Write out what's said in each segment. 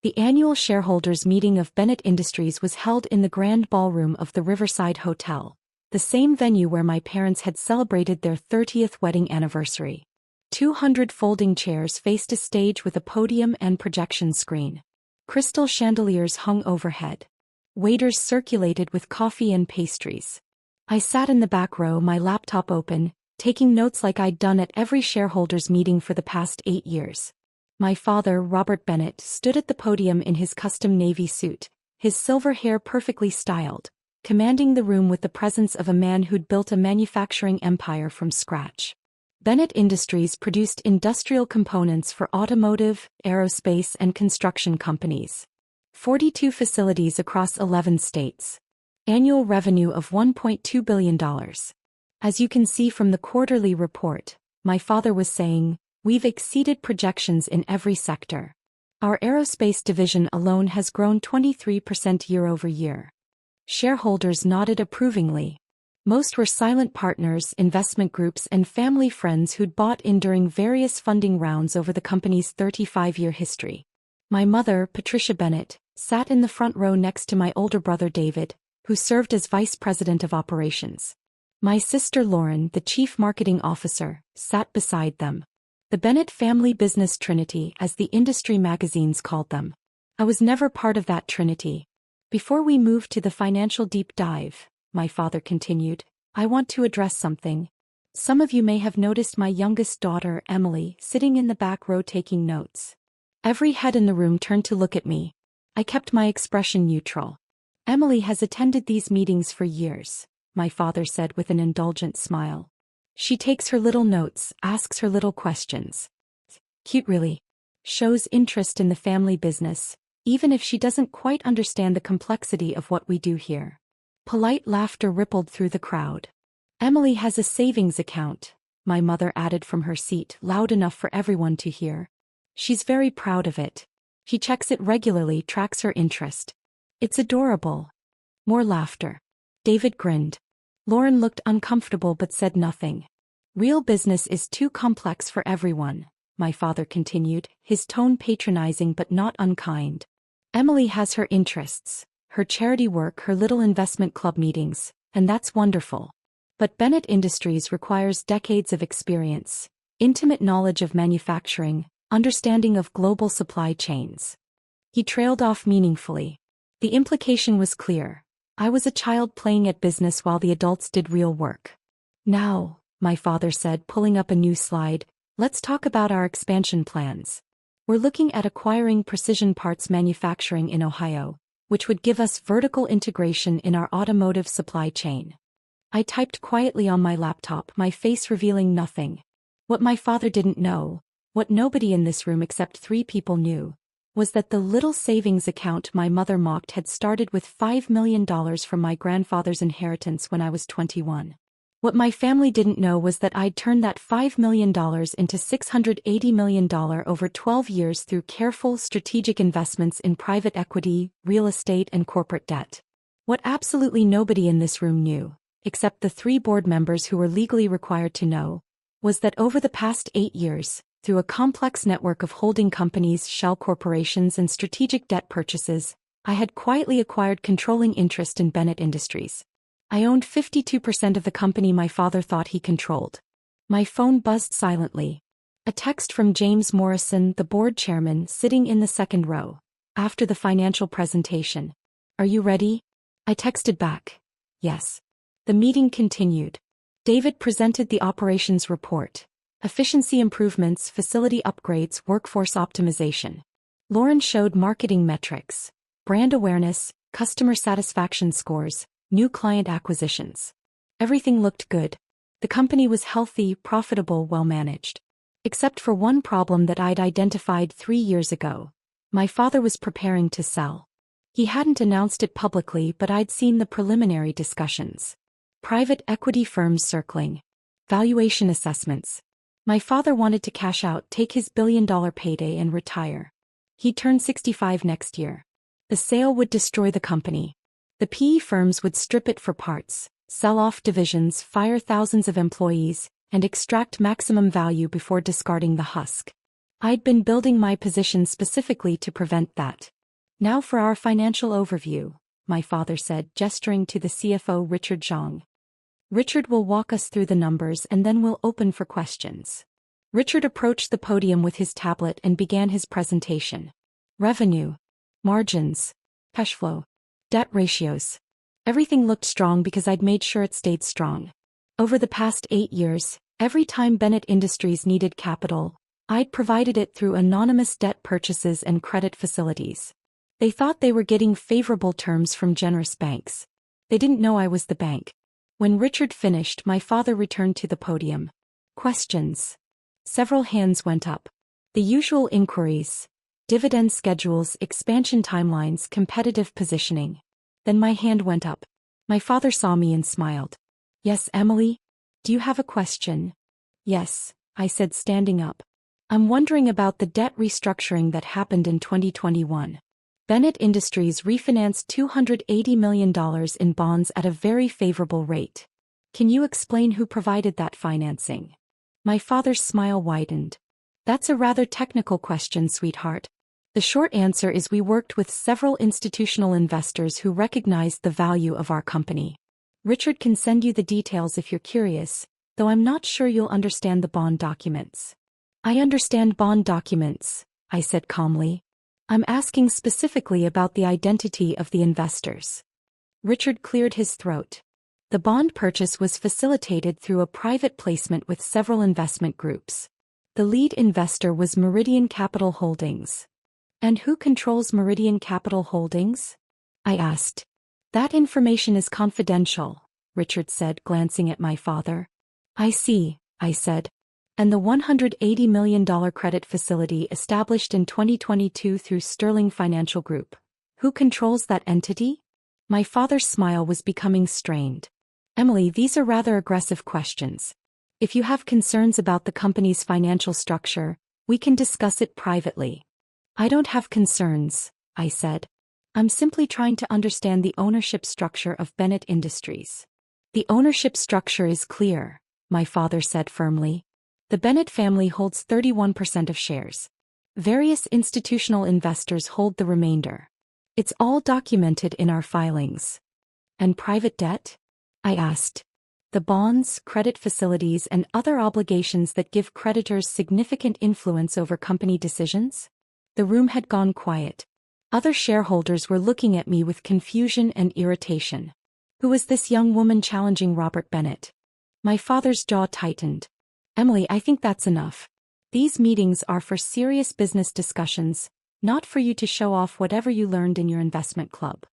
The annual shareholders meeting of Bennett Industries was held in the grand ballroom of the Riverside Hotel, the same venue where my parents had celebrated their 30th wedding anniversary. 200 folding chairs faced a stage with a podium and projection screen. Crystal chandeliers hung overhead. Waiters circulated with coffee and pastries. I sat in the back row, my laptop open, taking notes like I'd done at every shareholders meeting for the past 8 years. My father, Robert Bennett, stood at the podium in his custom navy suit, his silver hair perfectly styled, commanding the room with the presence of a man who'd built a manufacturing empire from scratch. Bennett Industries produced industrial components for automotive, aerospace, and construction companies. 42 facilities across 11 states. Annual revenue of $1.2 billion. As you can see from the quarterly report, my father was saying, we've exceeded projections in every sector. Our aerospace division alone has grown 23% year-over-year. Shareholders nodded approvingly. Most were silent partners, investment groups, and family friends who'd bought in during various funding rounds over the company's 35-year history. My mother, Patricia Bennett, sat in the front row next to my older brother David, who served as vice president of operations. My sister Lauren, the chief marketing officer, sat beside them. The Bennett family business trinity, as the industry magazines called them. I was never part of that trinity. Before we move to the financial deep dive, my father continued, I want to address something. Some of you may have noticed my youngest daughter, Emily, sitting in the back row taking notes. Every head in the room turned to look at me. I kept my expression neutral. Emily has attended these meetings for years, my father said with an indulgent smile. She takes her little notes, asks her little questions. Cute really. Shows interest in the family business, even if she doesn't quite understand the complexity of what we do here. Polite laughter rippled through the crowd. Emily has a savings account, my mother added from her seat, loud enough for everyone to hear. She's very proud of it. She checks it regularly, tracks her interest. It's adorable. More laughter. David grinned. Lauren looked uncomfortable but said nothing. Real business is too complex for everyone, my father continued, his tone patronizing but not unkind. Emily has her interests, her charity work, her little investment club meetings, and that's wonderful. But Bennett Industries requires decades of experience, intimate knowledge of manufacturing, understanding of global supply chains. He trailed off meaningfully. The implication was clear. I was a child playing at business while the adults did real work. Now, my father said, pulling up a new slide, let's talk about our expansion plans. We're looking at acquiring precision parts manufacturing in Ohio, which would give us vertical integration in our automotive supply chain. I typed quietly on my laptop, my face revealing nothing. What my father didn't know, what nobody in this room except 3 people knew, was that the little savings account my mother mocked had started with $5 million from my grandfather's inheritance when I was 21. What my family didn't know was that I'd turned that $5 million into $680 million over 12 years through careful, strategic investments in private equity, real estate, and corporate debt. What absolutely nobody in this room knew, except the 3 board members who were legally required to know, was that over the past 8 years, through a complex network of holding companies, shell corporations, and strategic debt purchases, I had quietly acquired controlling interest in Bennett Industries. I owned 52% of the company my father thought he controlled. My phone buzzed silently. A text from James Morrison, the board chairman, sitting in the second row. After the financial presentation. Are you ready? I texted back. Yes. The meeting continued. David presented the operations report. Efficiency improvements, facility upgrades, workforce optimization. Lauren showed marketing metrics, brand awareness, customer satisfaction scores, new client acquisitions. Everything looked good. The company was healthy, profitable, well-managed. Except for one problem that I'd identified 3 years ago. My father was preparing to sell. He hadn't announced it publicly, but I'd seen the preliminary discussions. Private equity firms circling. Valuation assessments. My father wanted to cash out, take his billion-dollar payday and retire. He'd turn 65 next year. The sale would destroy the company. The PE firms would strip it for parts, sell off divisions, fire thousands of employees, and extract maximum value before discarding the husk. I'd been building my position specifically to prevent that. Now for our financial overview, my father said, gesturing to the CFO Richard Zhang. Richard will walk us through the numbers and then we'll open for questions. Richard approached the podium with his tablet and began his presentation. Revenue, margins, cash flow, debt ratios. Everything looked strong because I'd made sure it stayed strong. Over the past 8 years, every time Bennett Industries needed capital, I'd provided it through anonymous debt purchases and credit facilities. They thought they were getting favorable terms from generous banks. They didn't know I was the bank. When Richard finished, my father returned to the podium. Questions. Several hands went up. The usual inquiries. Dividend schedules, expansion timelines, competitive positioning. Then my hand went up. My father saw me and smiled. Yes, Emily? Do you have a question? Yes, I said, standing up. I'm wondering about the debt restructuring that happened in 2021. Bennett Industries refinanced $280 million in bonds at a very favorable rate. Can you explain who provided that financing? My father's smile widened. That's a rather technical question, sweetheart. The short answer is we worked with several institutional investors who recognized the value of our company. Richard can send you the details if you're curious, though I'm not sure you'll understand the bond documents. I understand bond documents, I said calmly. I'm asking specifically about the identity of the investors. Richard cleared his throat. The bond purchase was facilitated through a private placement with several investment groups. The lead investor was Meridian Capital Holdings. And who controls Meridian Capital Holdings? I asked. That information is confidential, Richard said, glancing at my father. I see, I said. And the $180 million credit facility established in 2022 through Sterling Financial Group. Who controls that entity? My father's smile was becoming strained. Emily, these are rather aggressive questions. If you have concerns about the company's financial structure, we can discuss it privately. I don't have concerns, I said. I'm simply trying to understand the ownership structure of Bennett Industries. The ownership structure is clear, my father said firmly. The Bennett family holds 31% of shares. Various institutional investors hold the remainder. It's all documented in our filings. And private debt? I asked. The bonds, credit facilities, and other obligations that give creditors significant influence over company decisions? The room had gone quiet. Other shareholders were looking at me with confusion and irritation. Who was this young woman challenging Robert Bennett? My father's jaw tightened. Emily, I think that's enough. These meetings are for serious business discussions, not for you to show off whatever you learned in your investment club.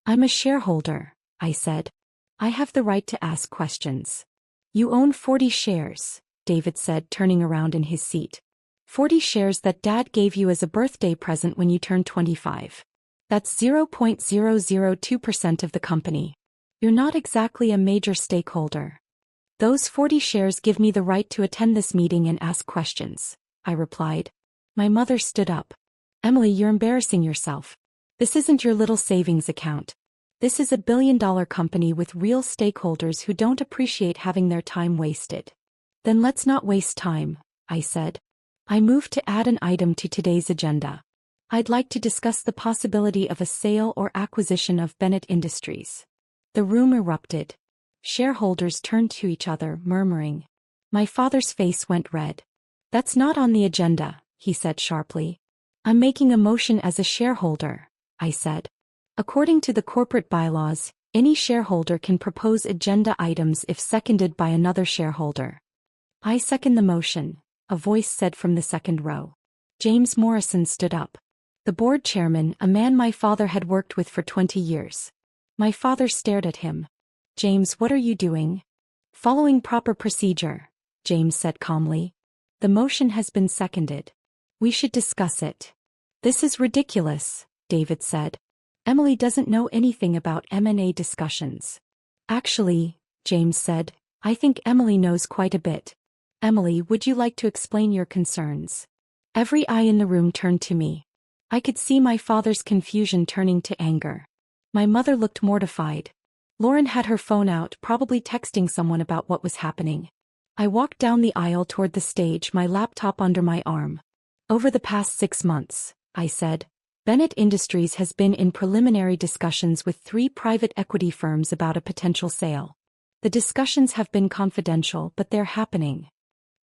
I'm a shareholder, I said. I have the right to ask questions. You own 40 shares, David said, turning around in his seat. 40 shares that Dad gave you as a birthday present when you turned 25. That's 0.002% of the company. You're not exactly a major stakeholder. Those 40 shares give me the right to attend this meeting and ask questions, I replied. My mother stood up. Emily, you're embarrassing yourself. This isn't your little savings account. This is a billion-dollar company with real stakeholders who don't appreciate having their time wasted. Then let's not waste time, I said. I moved to add an item to today's agenda. I'd like to discuss the possibility of a sale or acquisition of Bennett Industries. The room erupted. Shareholders turned to each other, murmuring. My father's face went red. That's not on the agenda, he said sharply. I'm making a motion as a shareholder, I said. According to the corporate bylaws, any shareholder can propose agenda items if seconded by another shareholder. I second the motion, a voice said from the second row. James Morrison stood up. The board chairman, a man my father had worked with for 20 years. My father stared at him. James, what are you doing? Following proper procedure, James said calmly. The motion has been seconded. We should discuss it. This is ridiculous, David said. Emily doesn't know anything about M&A discussions. Actually, James said, I think Emily knows quite a bit. Emily, would you like to explain your concerns? Every eye in the room turned to me. I could see my father's confusion turning to anger. My mother looked mortified. Lauren had her phone out, probably texting someone about what was happening. I walked down the aisle toward the stage, my laptop under my arm. Over the past 6 months, I said, Bennett Industries has been in preliminary discussions with 3 private equity firms about a potential sale. The discussions have been confidential, but they're happening.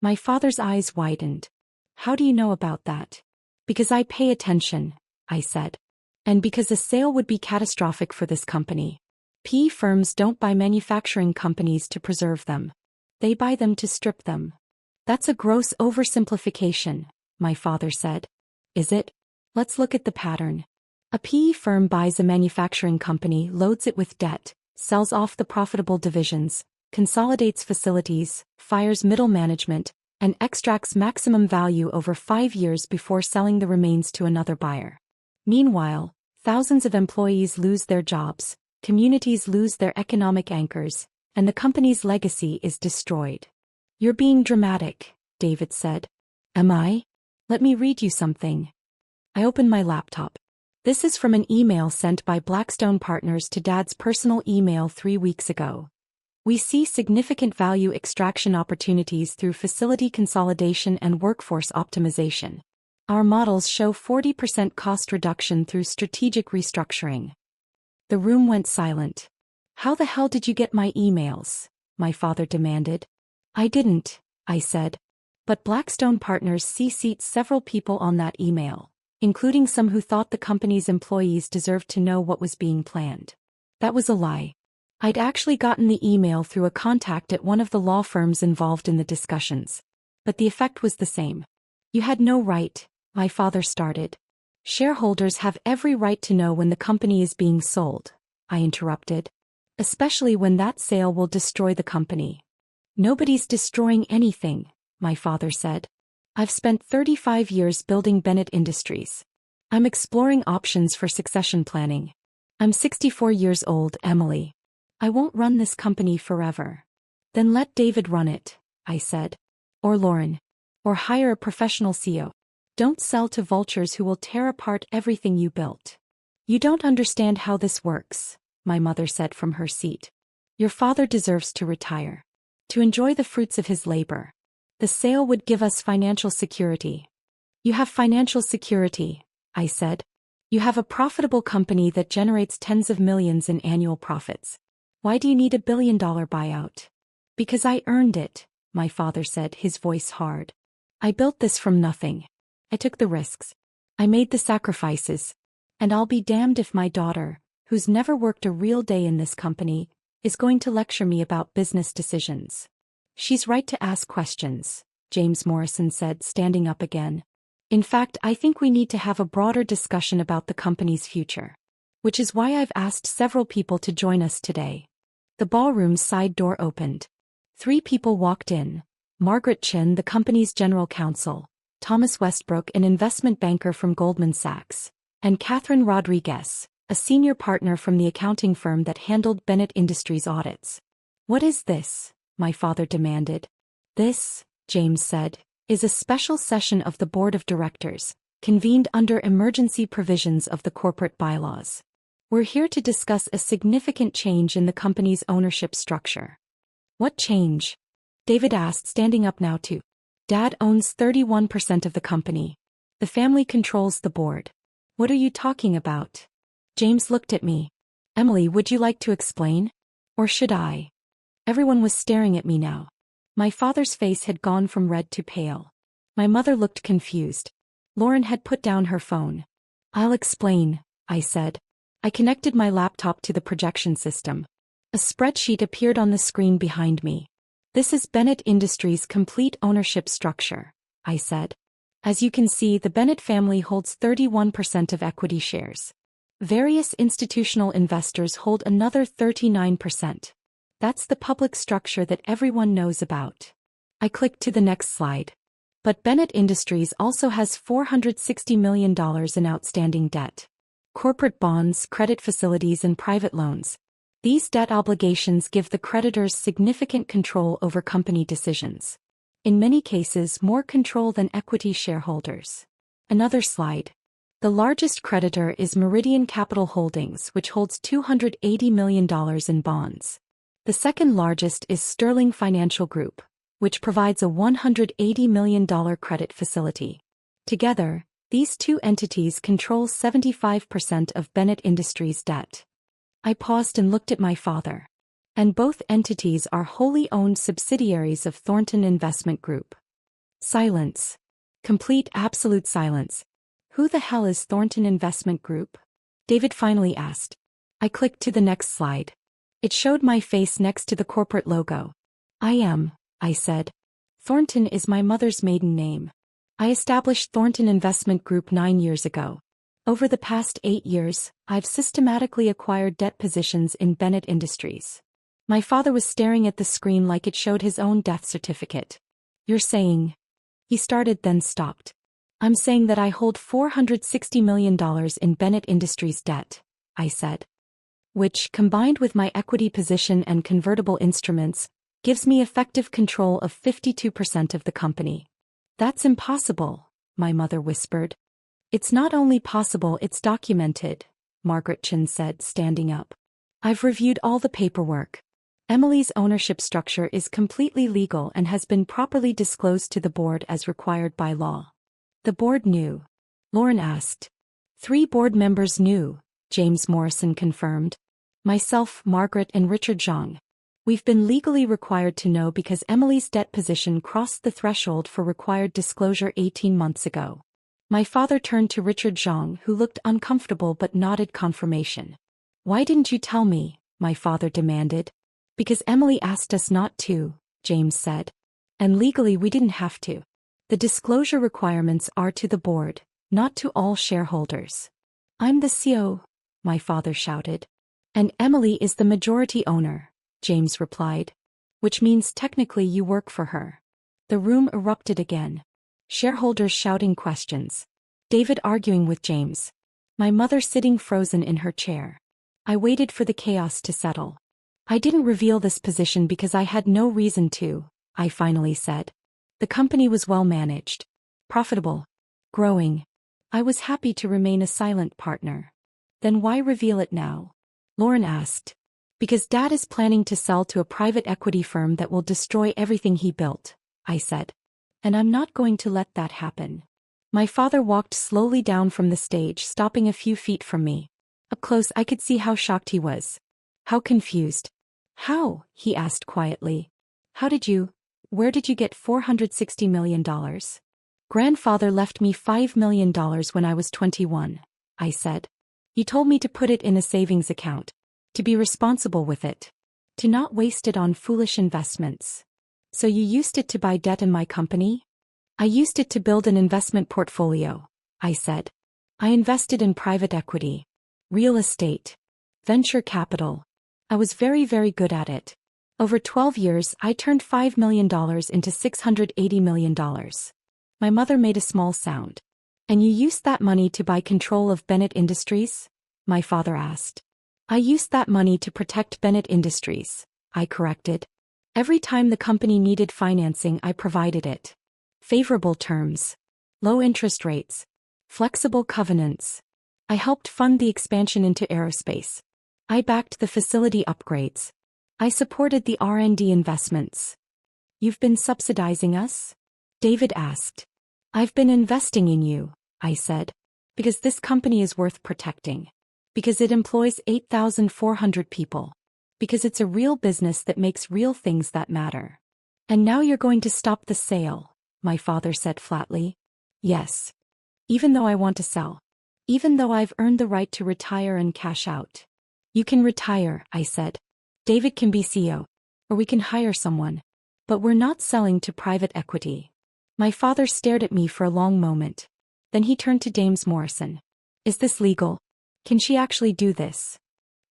My father's eyes widened. How do you know about that? Because I pay attention, I said. And because a sale would be catastrophic for this company. PE firms don't buy manufacturing companies to preserve them. They buy them to strip them. That's a gross oversimplification, my father said. Is it? Let's look at the pattern. A PE firm buys a manufacturing company, loads it with debt, sells off the profitable divisions, consolidates facilities, fires middle management, and extracts maximum value over 5 years before selling the remains to another buyer. Meanwhile, thousands of employees lose their jobs, communities lose their economic anchors, and the company's legacy is destroyed. You're being dramatic, David said. Am I? Let me read you something. I opened my laptop. This is from an email sent by Blackstone Partners to Dad's personal email 3 weeks ago. We see significant value extraction opportunities through facility consolidation and workforce optimization. Our models show 40% cost reduction through strategic restructuring. The room went silent. How the hell did you get my emails? My father demanded. I didn't, I said. But Blackstone Partners CC'd several people on that email, including some who thought the company's employees deserved to know what was being planned. That was a lie. I'd actually gotten the email through a contact at one of the law firms involved in the discussions. But the effect was the same. You had no right, my father started. Shareholders have every right to know when the company is being sold, I interrupted. Especially when that sale will destroy the company. Nobody's destroying anything, my father said. I've spent 35 years building Bennett Industries. I'm exploring options for succession planning. I'm 64 years old, Emily. I won't run this company forever. Then let David run it, I said. Or Lauren. Or hire a professional CEO. Don't sell to vultures who will tear apart everything you built. You don't understand how this works, my mother said from her seat. Your father deserves to retire. To enjoy the fruits of his labor. The sale would give us financial security. You have financial security, I said. You have a profitable company that generates tens of millions in annual profits. Why do you need $1 billion buyout? Because I earned it, my father said, his voice hard. I built this from nothing. I took the risks. I made the sacrifices. And I'll be damned if my daughter, who's never worked a real day in this company, is going to lecture me about business decisions. She's right to ask questions, James Morrison said, standing up again. In fact, I think we need to have a broader discussion about the company's future. Which is why I've asked several people to join us today. The ballroom's side door opened. 3 people walked in. Margaret Chin, the company's general counsel, Thomas Westbrook, an investment banker from Goldman Sachs, and Catherine Rodriguez, a senior partner from the accounting firm that handled Bennett Industries audits. What is this? My father demanded. This, James said, is a special session of the board of directors, convened under emergency provisions of the corporate bylaws. We're here to discuss a significant change in the company's ownership structure. What change? David asked, standing up now too. Dad owns 31% of the company. The family controls the board. What are you talking about? James looked at me. Emily, would you like to explain? Or should I? Everyone was staring at me now. My father's face had gone from red to pale. My mother looked confused. Lauren had put down her phone. I'll explain, I said. I connected my laptop to the projection system. A spreadsheet appeared on the screen behind me. This is Bennett Industries' complete ownership structure, I said. As you can see, the Bennett family holds 31% of equity shares. Various institutional investors hold another 39%. That's the public structure that everyone knows about. I clicked to the next slide. But Bennett Industries also has $460 million in outstanding debt. Corporate bonds, credit facilities, and private loans. These debt obligations give the creditors significant control over company decisions. In many cases, more control than equity shareholders. Another slide. The largest creditor is Meridian Capital Holdings, which holds $280 million in bonds. The second largest is Sterling Financial Group, which provides a $180 million credit facility. Together, these two entities control 75% of Bennett Industries' debt. I paused and looked at my father. And both entities are wholly owned subsidiaries of Thornton Investment Group. Silence. Complete absolute silence. Who the hell is Thornton Investment Group? David finally asked. I clicked to the next slide. It showed my face next to the corporate logo. I said. Thornton is my mother's maiden name. I established Thornton Investment Group 9 years ago. Over the past 8 years, I've systematically acquired debt positions in Bennett Industries. My father was staring at the screen like it showed his own death certificate. You're saying? He started then stopped. I'm saying that I hold $460 million in Bennett Industries debt, I said. Which, combined with my equity position and convertible instruments, gives me effective control of 52% of the company. That's impossible, my mother whispered. It's not only possible, it's documented, Margaret Chin said, standing up. I've reviewed all the paperwork. Emily's ownership structure is completely legal and has been properly disclosed to the board as required by law. The board knew? Lauren asked. 3 board members knew, James Morrison confirmed. Myself, Margaret, and Richard Zhang. We've been legally required to know because Emily's debt position crossed the threshold for required disclosure 18 months ago. My father turned to Richard Zhang, who looked uncomfortable but nodded confirmation. Why didn't you tell me? My father demanded. Because Emily asked us not to, James said. And legally we didn't have to. The disclosure requirements are to the board, not to all shareholders. I'm the CEO, my father shouted. And Emily is the majority owner, James replied. Which means technically you work for her. The room erupted again. Shareholders shouting questions. David arguing with James. My mother sitting frozen in her chair. I waited for the chaos to settle. I didn't reveal this position because I had no reason to, I finally said. The company was well managed. Profitable. Growing. I was happy to remain a silent partner. Then why reveal it now? Lauren asked. Because Dad is planning to sell to a private equity firm that will destroy everything he built, I said. And I'm not going to let that happen. My father walked slowly down from the stage, stopping a few feet from me. Up close I could see how shocked he was. How confused. How? He asked quietly. Where did you get $460 million? Grandfather left me $5 million when I was 21, I said. He told me to put it in a savings account. To be responsible with it. To not waste it on foolish investments. So you used it to buy debt in my company? I used it to build an investment portfolio, I said. I invested in private equity, real estate, venture capital. I was very, very good at it. Over 12 years, I turned $5 million into $680 million. My mother made a small sound. And you used that money to buy control of Bennett Industries? My father asked. I used that money to protect Bennett Industries, I corrected. Every time the company needed financing, I provided it. Favorable terms. Low interest rates. Flexible covenants. I helped fund the expansion into aerospace. I backed the facility upgrades. I supported the R&D investments. You've been subsidizing us? David asked. I've been investing in you, I said. Because this company is worth protecting. Because it employs 8,400 people. Because it's a real business that makes real things that matter. And now you're going to stop the sale, my father said flatly. Yes. Even though I want to sell. Even though I've earned the right to retire and cash out. You can retire, I said. David can be CEO. Or we can hire someone. But we're not selling to private equity. My father stared at me for a long moment. Then he turned to James Morrison. Is this legal? Can she actually do this?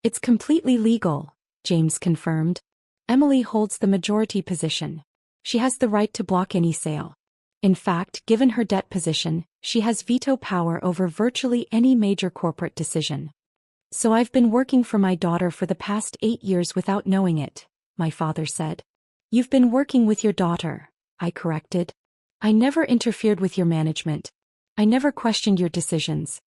It's completely legal, James confirmed. Emily holds the majority position. She has the right to block any sale. In fact, given her debt position, she has veto power over virtually any major corporate decision. So I've been working for my daughter for the past 8 years without knowing it, my father said. You've been working with your daughter, I corrected. I never interfered with your management. I never questioned your decisions.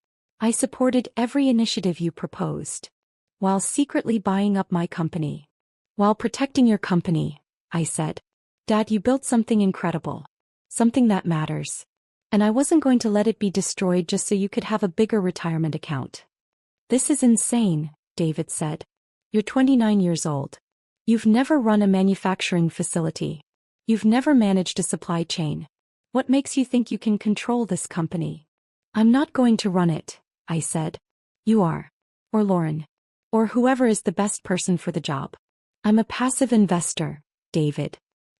I supported every initiative you proposed. While secretly buying up my company. While protecting your company, I said. Dad, you built something incredible. Something that matters. And I wasn't going to let it be destroyed just so you could have a bigger retirement account. This is insane, David said. You're 29 years old. You've never run a manufacturing facility. You've never managed a supply chain. What makes you think you can control this company? I'm not going to run it, I said. You are. Or Lauren. Or whoever is the best person for the job. I'm a passive investor, David.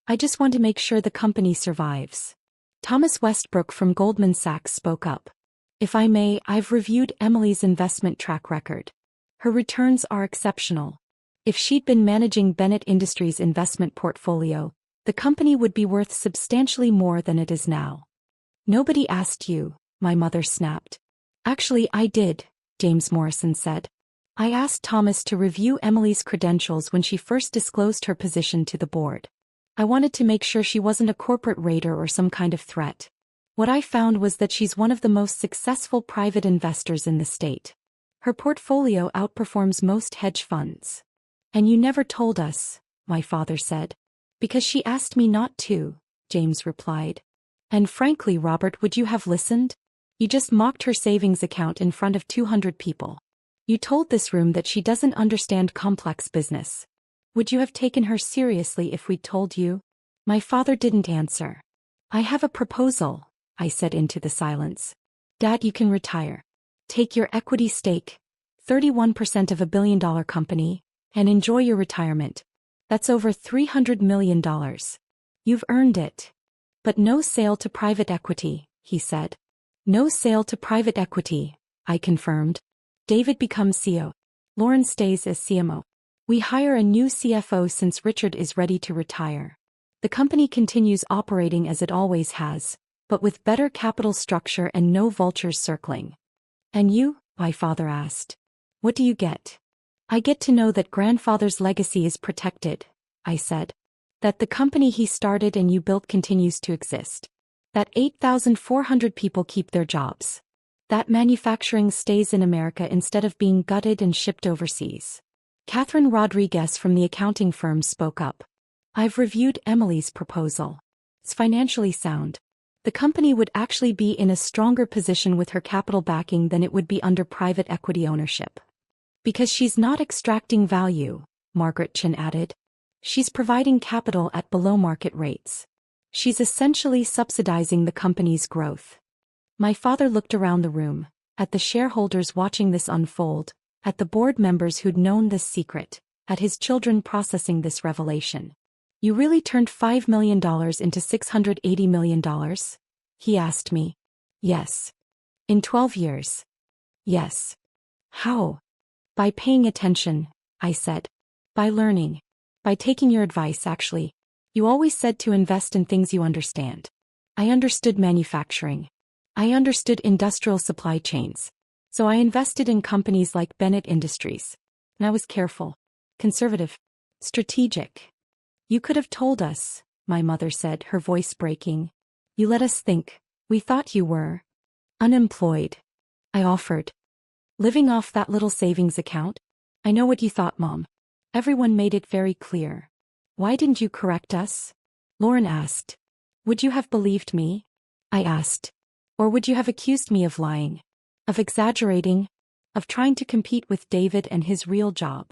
I just want to make sure the company survives. Thomas Westbrook from Goldman Sachs spoke up. If I may, I've reviewed Emily's investment track record. Her returns are exceptional. If she'd been managing Bennett Industries' investment portfolio, the company would be worth substantially more than it is now. Nobody asked you, my mother snapped. Actually, I did, James Morrison said. I asked Thomas to review Emily's credentials when she first disclosed her position to the board. I wanted to make sure she wasn't a corporate raider or some kind of threat. What I found was that she's one of the most successful private investors in the state. Her portfolio outperforms most hedge funds. And you never told us, my father said. Because she asked me not to, James replied. And frankly, Robert, would you have listened? You just mocked her savings account in front of 200 people. You told this room that she doesn't understand complex business. Would you have taken her seriously if we'd told you? My father didn't answer. I have a proposal, I said into the silence. Dad, you can retire. Take your equity stake, 31% of $1 billion company, and enjoy your retirement. That's over $300 million. You've earned it. But no sale to private equity, he said. No sale to private equity, I confirmed. David becomes CEO. Lauren stays as CMO. We hire a new CFO since Richard is ready to retire. The company continues operating as it always has, but with better capital structure and no vultures circling. And you, my father asked. What do you get? I get to know that grandfather's legacy is protected, I said. That the company he started and you built continues to exist. That 8,400 people keep their jobs. That manufacturing stays in America instead of being gutted and shipped overseas. Catherine Rodriguez from the accounting firm spoke up. I've reviewed Emily's proposal. It's financially sound. The company would actually be in a stronger position with her capital backing than it would be under private equity ownership. Because she's not extracting value, Margaret Chin added. She's providing capital at below market rates. She's essentially subsidizing the company's growth. My father looked around the room, at the shareholders watching this unfold, at the board members who'd known this secret, at his children processing this revelation. You really turned $5 million into $680 million? He asked me. Yes. In 12 years. Yes. How? By paying attention, I said. By learning. By taking your advice, actually. You always said to invest in things you understand. I understood manufacturing. I understood industrial supply chains. So I invested in companies like Bennett Industries. And I was careful. Conservative. Strategic. You could have told us, my mother said, her voice breaking. You let us think. We thought you were unemployed. I offered. Living off that little savings account? I know what you thought, Mom. Everyone made it very clear. Why didn't you correct us? Lauren asked. Would you have believed me? I asked. Or would you have accused me of lying? Of exaggerating? Of trying to compete with David and his real job?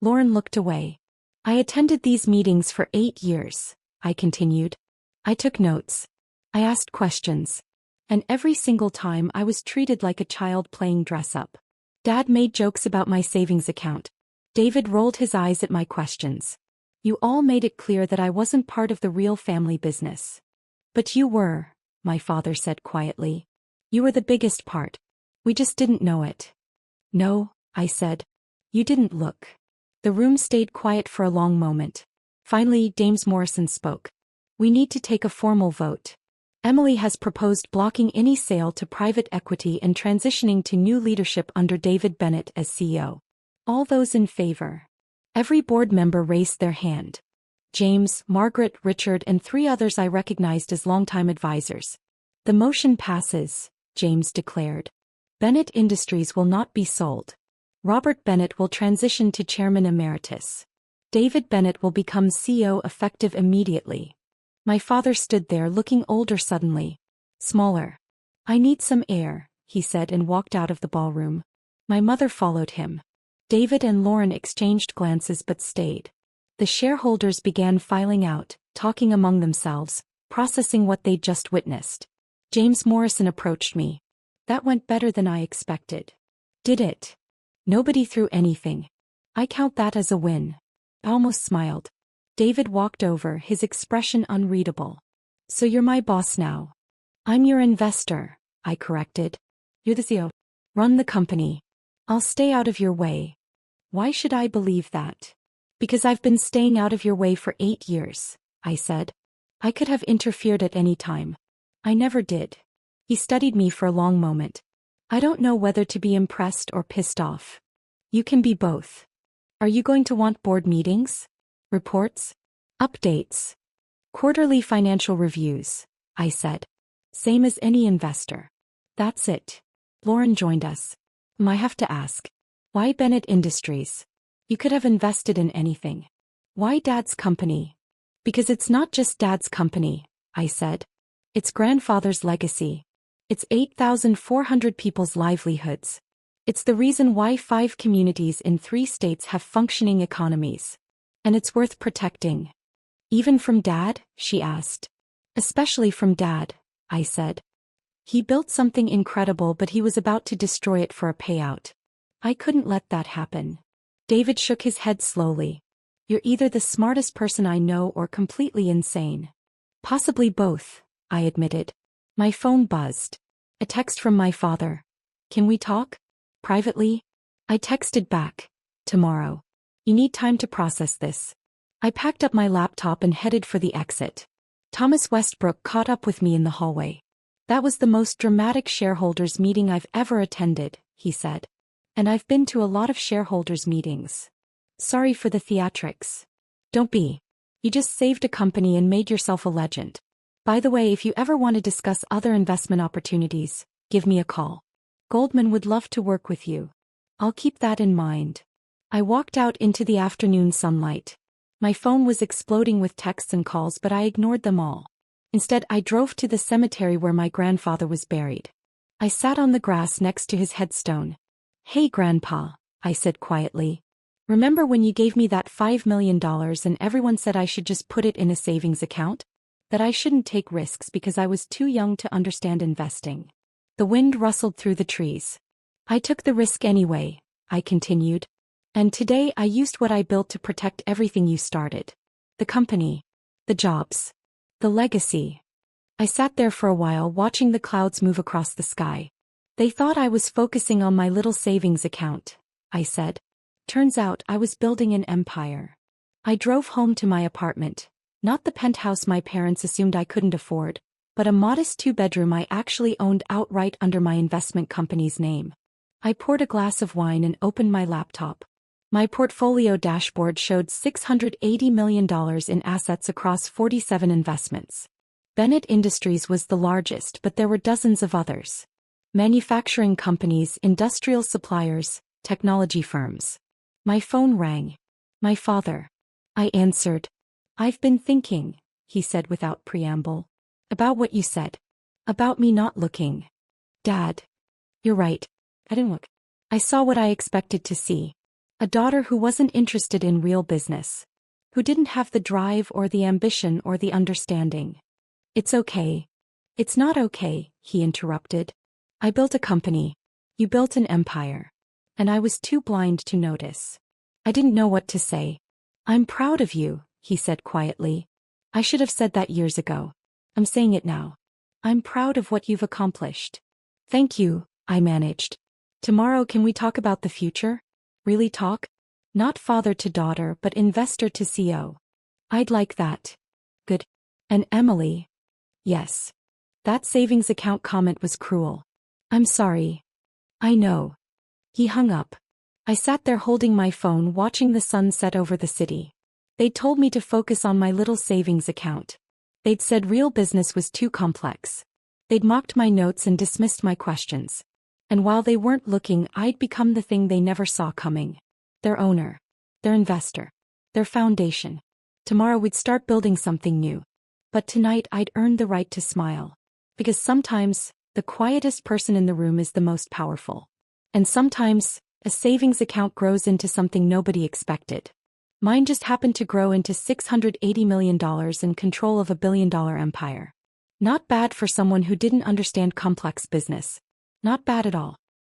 Lauren looked away. I attended these meetings for 8 years, I continued. I took notes. I asked questions. And every single time I was treated like a child playing dress-up. Dad made jokes about my savings account. David rolled his eyes at my questions. You all made it clear that I wasn't part of the real family business. But you were, my father said quietly. You were the biggest part. We just didn't know it. No, I said. You didn't look. The room stayed quiet for a long moment. Finally, James Morrison spoke. We need to take a formal vote. Emily has proposed blocking any sale to private equity and transitioning to new leadership under David Bennett as CEO. All those in favor? Every board member raised their hand. James, Margaret, Richard, and 3 others I recognized as longtime advisors. The motion passes, James declared. Bennett Industries will not be sold. Robert Bennett will transition to Chairman Emeritus. David Bennett will become CEO effective immediately. My father stood there looking older suddenly. Smaller. I need some air, he said and walked out of the ballroom. My mother followed him. David and Lauren exchanged glances but stayed. The shareholders began filing out, talking among themselves, processing what they'd just witnessed. James Morrison approached me. That went better than I expected. Did it? Nobody threw anything. I count that as a win. I almost smiled. David walked over, his expression unreadable. So you're my boss now. I'm your investor, I corrected. You're the CEO. Run the company. I'll stay out of your way. Why should I believe that? Because I've been staying out of your way for 8 years, I said. I could have interfered at any time. I never did. He studied me for a long moment. I don't know whether to be impressed or pissed off. You can be both. Are you going to want board meetings? Reports? Updates? Quarterly financial reviews, I said. Same as any investor. That's it. Lauren joined us. I have to ask. Why Bennett Industries? You could have invested in anything. Why Dad's company? Because it's not just Dad's company, I said. It's grandfather's legacy. It's 8,400 people's livelihoods. It's the reason why 5 communities in 3 states have functioning economies. And it's worth protecting. Even from Dad? She asked. Especially from Dad, I said. He built something incredible, but he was about to destroy it for a payout. I couldn't let that happen. David shook his head slowly. You're either the smartest person I know or completely insane. Possibly both, I admitted. My phone buzzed. A text from my father. Can we talk? Privately? I texted back. Tomorrow. You need time to process this. I packed up my laptop and headed for the exit. Thomas Westbrook caught up with me in the hallway. That was the most dramatic shareholders meeting I've ever attended, he said. And I've been to a lot of shareholders meetings. Sorry for the theatrics. Don't be. You just saved a company and made yourself a legend. By the way, if you ever want to discuss other investment opportunities, give me a call. Goldman would love to work with you. I'll keep that in mind. I walked out into the afternoon sunlight. My phone was exploding with texts and calls, but I ignored them all. Instead, I drove to the cemetery where my grandfather was buried. I sat on the grass next to his headstone. Hey, Grandpa, I said quietly. Remember when you gave me that $5 million and everyone said I should just put it in a savings account? That I shouldn't take risks because I was too young to understand investing. The wind rustled through the trees. I took the risk anyway, I continued. And today I used what I built to protect everything you started. The company. The jobs. The legacy. I sat there for a while watching the clouds move across the sky. They thought I was focusing on my little savings account, I said. Turns out I was building an empire. I drove home to my apartment, not the penthouse my parents assumed I couldn't afford, but a modest 2-bedroom I actually owned outright under my investment company's name. I poured a glass of wine and opened my laptop. My portfolio dashboard showed $680 million in assets across 47 investments. Bennett Industries was the largest, but there were dozens of others. Manufacturing companies, industrial suppliers, technology firms. My phone rang. My father. I answered. I've been thinking, he said without preamble. About what you said. About me not looking. Dad. You're right. I didn't look. I saw what I expected to see. A daughter who wasn't interested in real business. Who didn't have the drive or the ambition or the understanding. It's okay. It's not okay, he interrupted. I built a company. You built an empire. And I was too blind to notice. I didn't know what to say. I'm proud of you, he said quietly. I should have said that years ago. I'm saying it now. I'm proud of what you've accomplished. Thank you, I managed. Tomorrow can we talk about the future? Really talk? Not father to daughter but investor to CEO. I'd like that. Good. And Emily? Yes. That savings account comment was cruel. I'm sorry. I know. He hung up. I sat there holding my phone watching the sun set over the city. They'd told me to focus on my little savings account. They'd said real business was too complex. They'd mocked my notes and dismissed my questions. And while they weren't looking, I'd become the thing they never saw coming. Their owner. Their investor. Their foundation. Tomorrow we'd start building something new. But tonight I'd earned the right to smile. Because sometimes, the quietest person in the room is the most powerful. And sometimes, a savings account grows into something nobody expected. Mine just happened to grow into $680 million and control of a billion-dollar empire. Not bad for someone who didn't understand complex business. Not bad at all.